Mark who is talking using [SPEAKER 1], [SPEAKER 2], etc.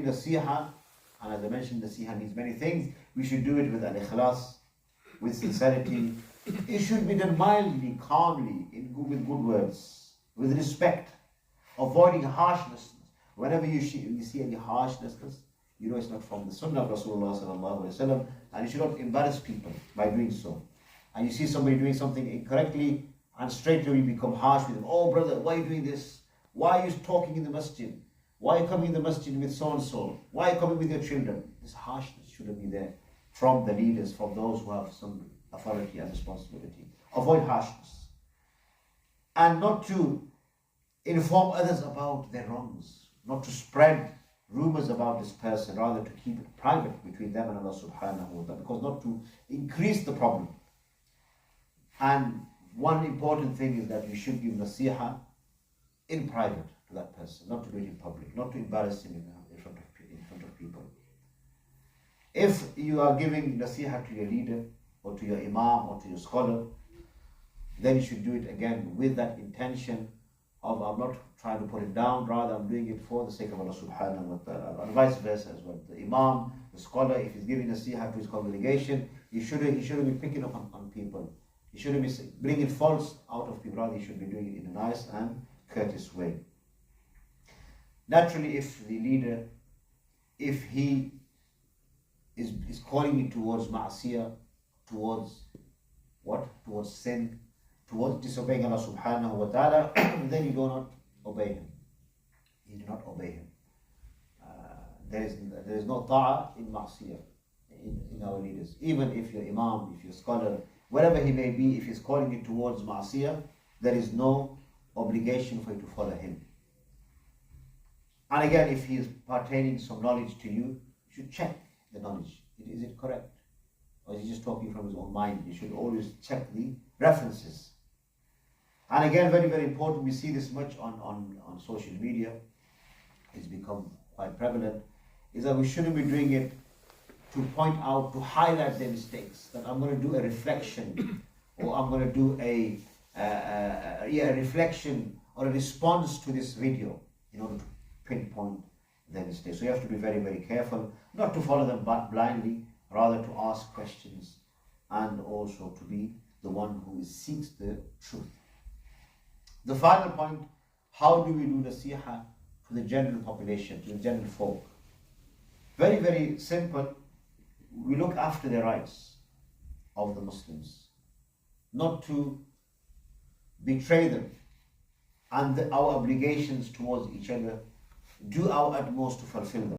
[SPEAKER 1] Secondly, nasiha, and as I mentioned, nasiha needs many things. We should do it with al-ikhlas, with sincerity. It should be done mildly, calmly, with good words, with respect, avoiding harshness. Whenever you see any harshness, you know it's not from the Sunnah of Rasulullah sallallahu alaihi wasallam, and you should not embarrass people by doing so. And you see somebody doing something incorrectly, and straight away you become harsh with them. Oh brother, why are you doing this? Why are you talking in the masjid? Why are you coming in the masjid with so and so? Why are you coming with your children? This harshness shouldn't be there from the leaders, from those who have some authority and responsibility. Avoid harshness. And not to inform others about their wrongs, not to spread rumors about this person, rather to keep it private between them and Allah subhanahu wa ta'ala, because not to increase the problem. And one important thing is that you should give nasiha in private to that person, not to do it in public, not to embarrass him in front of people. If you are giving nasiha to your leader, or to your imam, or to your scholar, then you should do it again with that intention of, I'm not trying to put it down, rather I'm doing it for the sake of Allah subhanahu wa ta'ala, and vice versa as well. The imam, the scholar, if he's giving nasiha to his congregation, he shouldn't be picking up on people. He shouldn't be bringing faults out of people, rather he should be doing it in a nice and courteous way. Naturally, if the leader, if he is calling you towards ma'asiyah, towards what? Towards sin, towards disobeying Allah subhanahu wa ta'ala, then you do not obey him. You do not obey him. There is no ta'ah in ma'asiyah, in our leaders. Even if you're imam, if you're scholar, whatever he may be, if he's calling you towards ma'asiyah, there is no obligation for you to follow him. And again, if he is pertaining some knowledge to you, you should check the knowledge. Is it correct? Or is he just talking from his own mind? You should always check the references. And again, very, very important, we see this much on social media, it's become quite prevalent, is that we shouldn't be doing it to point out, to highlight their mistakes, that I'm going to do a reflection, or I'm going to do a reflection or a response to this video in order to pinpoint their mistakes. So you have to be very, very careful, not to follow them blindly, rather to ask questions, and also to be the one who seeks the truth. The final point, how do we do nasiha to the general population, to the general folk? Very, very simple. We look after the rights of the Muslims, not to betray them, and our obligations towards each other, do our utmost to fulfill them.